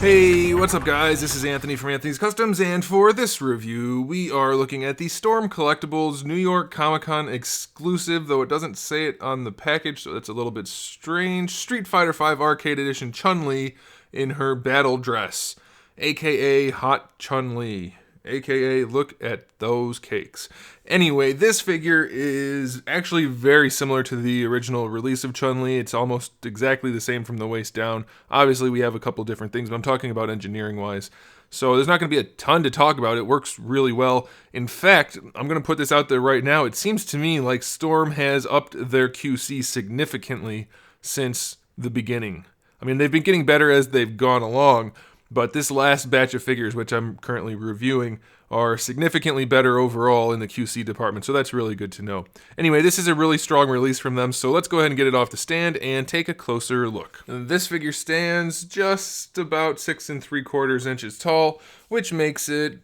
Hey, what's up guys? This is Anthony from Anthony's Customs, and for this review, we are looking at the Storm Collectibles New York Comic Con exclusive, though it doesn't say it on the package, so that's a little bit strange. Street Fighter V Arcade Edition Chun-Li in her battle dress, aka Hot Chun-Li, aka look at those cakes. Anyway, this figure is actually very similar to the original release of Chun-Li. It's almost exactly the same from the waist down. Obviously, we have a couple different things, but I'm talking about engineering-wise. So there's not going to be a ton to talk about. It works really well. In fact, I'm going to put this out there right now. It seems to me like Storm has upped their QC significantly since the beginning. I mean, they've been getting better as they've gone along, but this last batch of figures, which I'm currently reviewing, are significantly better overall in the QC department, so that's really good to know. Anyway, this is a really strong release from them, so let's go ahead and get it off the stand and take a closer look. This figure stands just about 6 3/4 inches tall, which makes it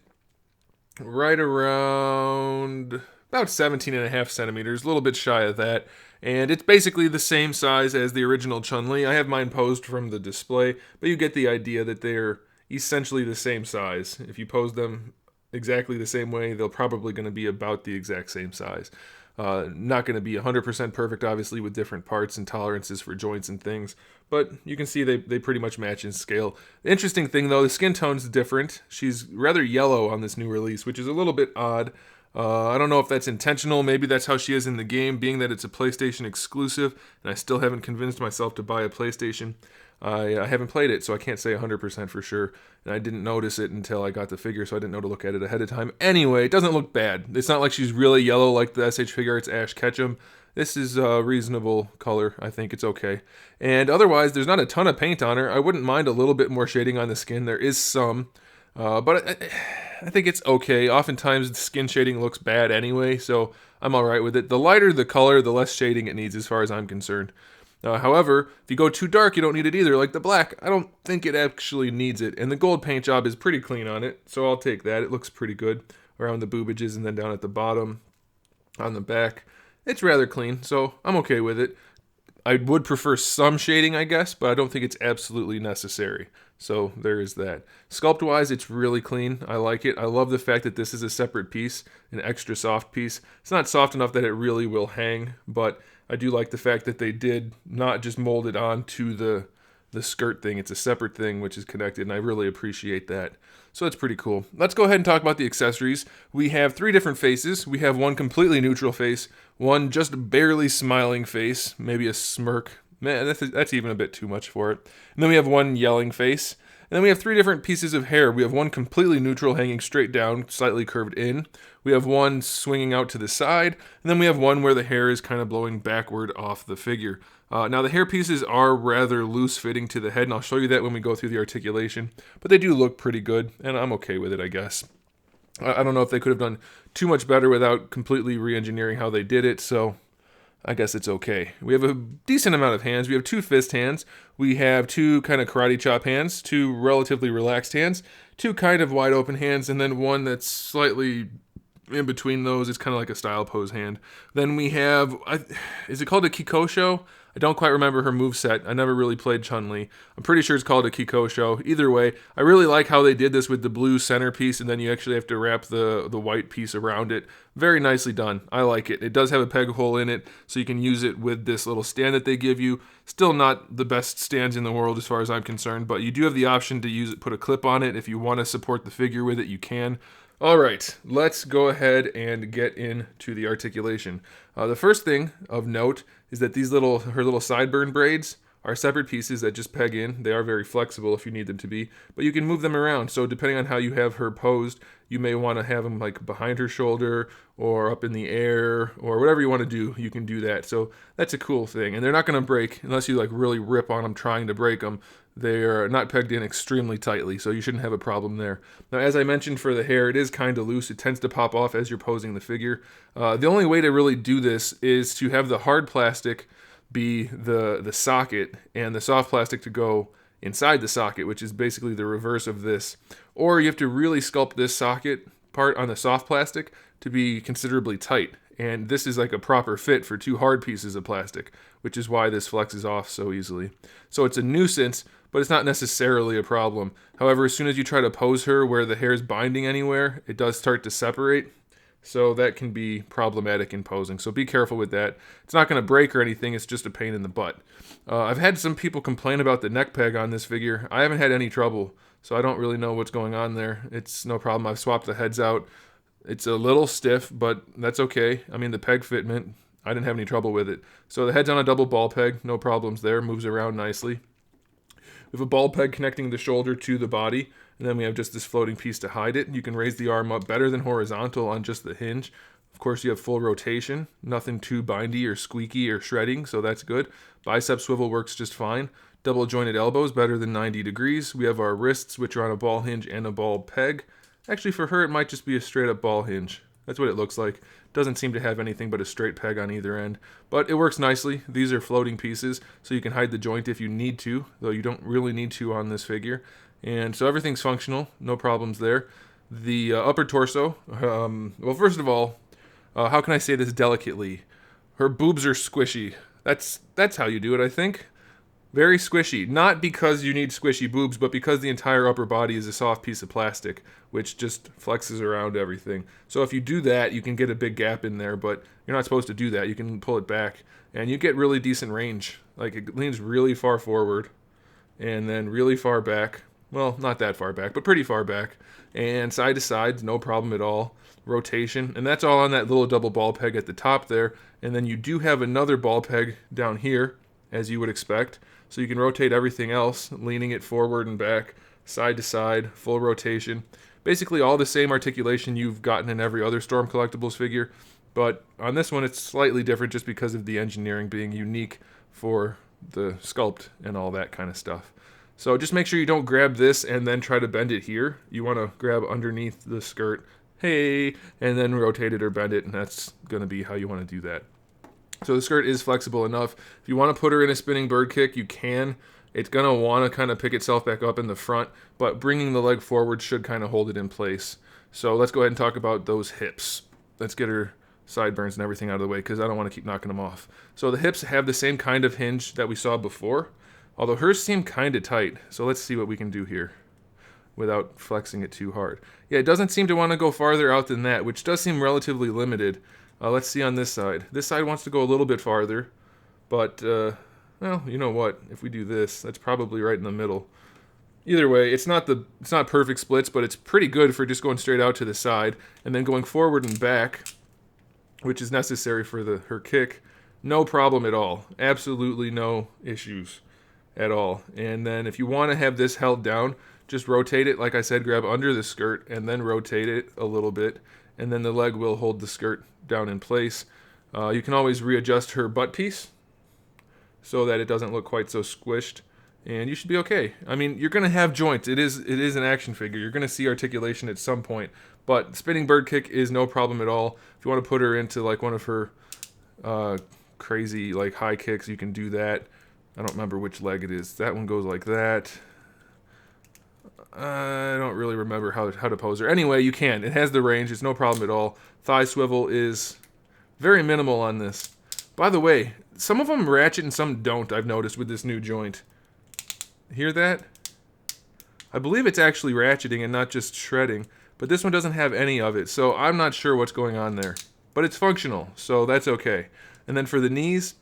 right around about 17.5 centimeters, a little bit shy of that. And it's basically the same size as the original Chun-Li. I have mine posed from the display, but you get the idea that they're essentially the same size. If you pose them exactly the same way, they're probably going to be about the exact same size. Not going to be 100% perfect, obviously, with different parts and tolerances for joints and things, but you can see they pretty much match in scale. The interesting thing, though, the skin tone's different. She's rather yellow on this new release, which is a little bit odd. I don't know if that's intentional. Maybe that's how she is in the game, being that it's a PlayStation exclusive, and I still haven't convinced myself to buy a PlayStation. I haven't played it, so I can't say 100% for sure, and I didn't notice it until I got the figure, so I didn't know to look at it ahead of time. Anyway, it doesn't look bad. It's not like she's really yellow like the SH Figure Arts Ash Ketchum. This is a reasonable color. I think it's okay. And otherwise, there's not a ton of paint on her. I wouldn't mind a little bit more shading on the skin. There is some, but I think it's okay. Oftentimes, the skin shading looks bad anyway, so I'm alright with it. The lighter the color, the less shading it needs as far as I'm concerned. However, if you go too dark, you don't need it either. Like the black, I don't think it actually needs it. And the gold paint job is pretty clean on it, so I'll take that. It looks pretty good around the boobages and then down at the bottom on the back. It's rather clean, so I'm okay with it. I would prefer some shading, I guess, but I don't think it's absolutely necessary. So there is that. Sculpt-wise, it's really clean. I like it. I love the fact that this is a separate piece, an extra soft piece. It's not soft enough that it really will hang, but I do like the fact that they did not just mold it onto the skirt thing. It's a separate thing which is connected, and I really appreciate that. So that's pretty cool. Let's go ahead and talk about the accessories. We have 3 different faces. We have one completely neutral face, one just barely smiling face, maybe a smirk. Man, that's even a bit too much for it. And then we have one yelling face. And then we have 3 different pieces of hair. We have one completely neutral hanging straight down, slightly curved in. We have one swinging out to the side. And then we have one where the hair is kind of blowing backward off the figure. Now the hair pieces are rather loose fitting to the head, and I'll show you that when we go through the articulation. But they do look pretty good, and I'm okay with it, I guess. I don't know if they could have done too much better without completely re-engineering how they did it, so I guess it's okay. We have a decent amount of hands. We have 2 fist hands. We have 2 kind of karate chop hands, 2 relatively relaxed hands, 2 kind of wide open hands, and then one that's slightly in between those. It's kind of like a style pose hand. Then we have, is it called a Kikosho? I don't quite remember her moveset. I never really played Chun-Li. I'm pretty sure it's called a Kikosho. Either way, I really like how they did this with the blue centerpiece, and then you actually have to wrap the white piece around it. Very nicely done. I like it. It does have a peg hole in it, so you can use it with this little stand that they give you. Still not the best stands in the world as far as I'm concerned, but you do have the option to use it, put a clip on it. If you want to support the figure with it, you can. Alright, let's go ahead and get into the articulation. The first thing of note is that her little sideburn braids are separate pieces that just peg in. They are very flexible if you need them to be, but you can move them around. So depending on how you have her posed, you may want to have them like behind her shoulder or up in the air or whatever you want to do, you can do that. So that's a cool thing. And they're not going to break unless you like really rip on them trying to break them. They are not pegged in extremely tightly, so you shouldn't have a problem there. Now, as I mentioned for the hair, it is kind of loose. It tends to pop off as you're posing the figure. The only way to really do this is to have the hard plastic be the socket and the soft plastic to go inside the socket, which is basically the reverse of this. Or you have to really sculpt this socket part on the soft plastic to be considerably tight. And this is like a proper fit for 2 hard pieces of plastic, which is why this flexes off so easily. So it's a nuisance, but it's not necessarily a problem. However, as soon as you try to pose her where the hair is binding anywhere, it does start to separate. So that can be problematic in posing. So be careful with that. It's not going to break or anything. It's just a pain in the butt. I've had some people complain about the neck peg on this figure. I haven't had any trouble, so I don't really know what's going on there. It's no problem. I've swapped the heads out. It's a little stiff, but that's okay. I mean, the peg fitment, I didn't have any trouble with it. So the head's on a double ball peg. No problems there. Moves around nicely. We have a ball peg connecting the shoulder to the body, and then we have just this floating piece to hide it. You can raise the arm up better than horizontal on just the hinge. Of course, you have full rotation, nothing too bindy or squeaky or shredding, so that's good. Bicep swivel works just fine. Double jointed elbows, better than 90 degrees. We have our wrists, which are on a ball hinge and a ball peg. Actually, for her, it might just be a straight up ball hinge. That's what it looks like. Doesn't seem to have anything but a straight peg on either end. But it works nicely. These are floating pieces, so you can hide the joint if you need to, though you don't really need to on this figure. And so everything's functional. No problems there. The upper torso, well, first of all, how can I say this delicately? Her boobs are squishy. That's how you do it, I think. Very squishy. Not because you need squishy boobs, but because the entire upper body is a soft piece of plastic, which just flexes around everything. So if you do that, you can get a big gap in there, but you're not supposed to do that. You can pull it back, and you get really decent range. Like, it leans really far forward, and then really far back. Well, not that far back, but pretty far back. And side to side, no problem at all. Rotation, and that's all on that little double ball peg at the top there. And then you do have another ball peg down here, as you would expect. So you can rotate everything else, leaning it forward and back, side to side, full rotation. Basically all the same articulation you've gotten in every other Storm Collectibles figure, but on this one it's slightly different just because of the engineering being unique for the sculpt and all that kind of stuff. So just make sure you don't grab this and then try to bend it here. You want to grab underneath the skirt, hey, and then rotate it or bend it, and that's going to be how you want to do that. So the skirt is flexible enough. If you want to put her in a spinning bird kick, you can. It's going to want to kind of pick itself back up in the front, but bringing the leg forward should kind of hold it in place. So let's go ahead and talk about those hips. Let's get her sideburns and everything out of the way because I don't want to keep knocking them off. So the hips have the same kind of hinge that we saw before, although hers seem kind of tight. So let's see what we can do here without flexing it too hard. Yeah, it doesn't seem to want to go farther out than that, which does seem relatively limited. Let's see on this side. This side wants to go a little bit farther, but, well, you know what? If we do this, that's probably right in the middle. Either way, it's not perfect splits, but it's pretty good for just going straight out to the side, and then going forward and back, which is necessary for her kick. No problem at all. Absolutely no issues at all. And then if you want to have this held down, just rotate it, like I said, grab under the skirt, and then rotate it a little bit, and then the leg will hold the skirt down in place. You can always readjust her butt piece so that it doesn't look quite so squished, and you should be okay. I mean, you're going to have joints. It is an action figure. You're going to see articulation at some point, but spinning bird kick is no problem at all. If you want to put her into like one of her crazy like high kicks, you can do that. I don't remember which leg it is. That one goes like that. I don't really remember how to pose her. Anyway, you can. It has the range. It's no problem at all. Thigh swivel is very minimal on this. By the way, some of them ratchet and some don't, I've noticed with this new joint. Hear that? I believe it's actually ratcheting and not just shredding, but this one doesn't have any of it, so I'm not sure what's going on there. But it's functional, so that's okay. And then for the knees,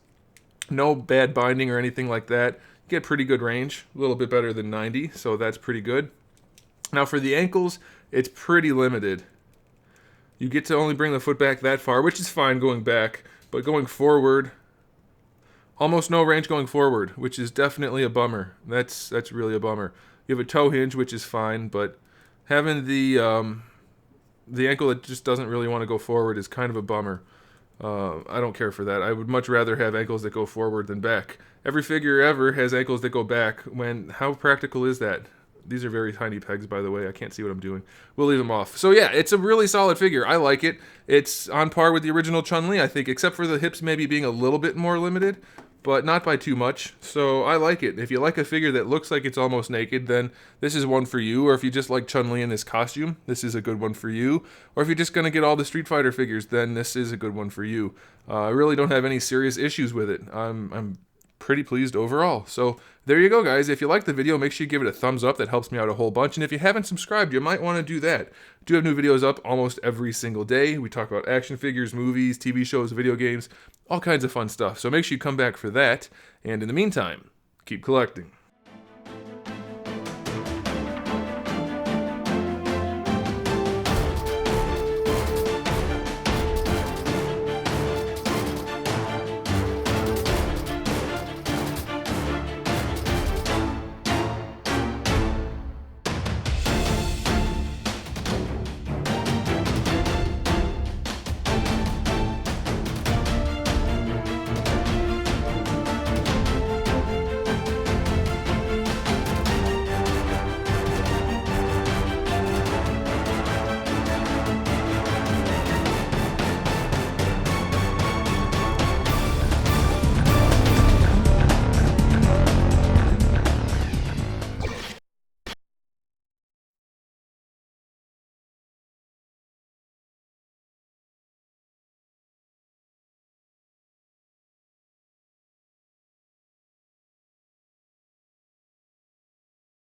no bad binding or anything like that. You get pretty good range, a little bit better than 90, so that's pretty good. Now for the ankles, it's pretty limited. You get to only bring the foot back that far, which is fine going back, but going forward, almost no range going forward, which is definitely a bummer. That's really a bummer. You have a toe hinge, which is fine, but having the ankle that just doesn't really want to go forward is kind of a bummer. I don't care for that. I would much rather have ankles that go forward than back. Every figure ever has ankles that go back. How practical is that? These are very tiny pegs, by the way. I can't see what I'm doing. We'll leave them off. So yeah, it's a really solid figure. I like it. It's on par with the original Chun-Li, I think, except for the hips maybe being a little bit more limited. but not by too much, so I like it. If you like a figure that looks like it's almost naked, then this is one for you. Or if you just like Chun-Li in this costume, this is a good one for you. Or if you're just going to get all the Street Fighter figures, then this is a good one for you. I really don't have any serious issues with it. I'm pretty pleased overall. So there you go, guys. If you like the video, make sure you give it a thumbs up. That helps me out a whole bunch. And if you haven't subscribed, you might want to do that. I do have new videos up almost every single day. We talk about action figures, movies, TV shows, video games, all kinds of fun stuff. So make sure you come back for that. And in the meantime, keep collecting.